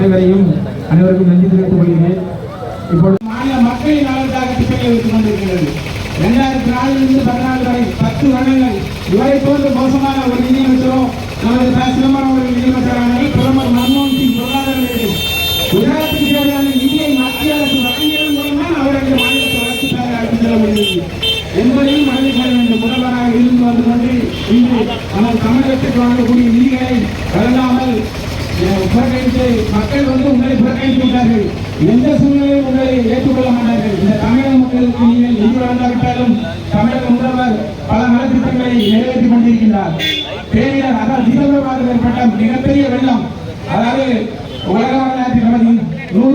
அனைவருக்கும் நன்றி தெரிவித்துக் கொள்கிறேன். இப்பொழுது மாநில மக்களின் நலனுக்காக திட்டங்களை வைத்துக் கொண்டிருக்கிறது. 2004 14 வரை 10 வருடங்கள் இவரை போன்ற மோசமான ஒரு நிதியமைச்சரோ நமது சிதம்பரம் அவர்கள் நிதியமைச்சரான பிரதமர் மன்மோகன் சிங் பொருளாதார குஜராத்துக்கு தேவையான நிதியை மத்திய அரசு வழங்கியதன் மூலம்தான் அவர்கள் மாநிலத்தை வளர்ச்சி பெற அழைத்து செல்ல முடியும் என்பதையும் மனதில் கொள்ள வேண்டும். முதல்வராக இருந்து வந்து கொண்டு இன்று நமது தமிழகத்திற்கு வழங்கக்கூடிய நிதிகளை வழங்காமல் புறக்கணித்து மக்கள் உங்களை புறக்கணித்து விட்டார்கள். எந்த சூழ்நிலையும் உங்களை ஏற்றுக்கொள்ள மாட்டார்கள். இந்த தமிழக மக்களுக்கு நீங்கள் நிதி வழங்காவிட்டாலும் தமிழக முதல்வர் பல நலத்திட்டங்களை நிறைவேற்றிக் கொண்டிருக்கின்றார். பேரிடர் அதாவது தீவிரவாத ஏற்பட்ட மிகப்பெரிய வெள்ளம், அதாவது உலக வரலாற்றில் 100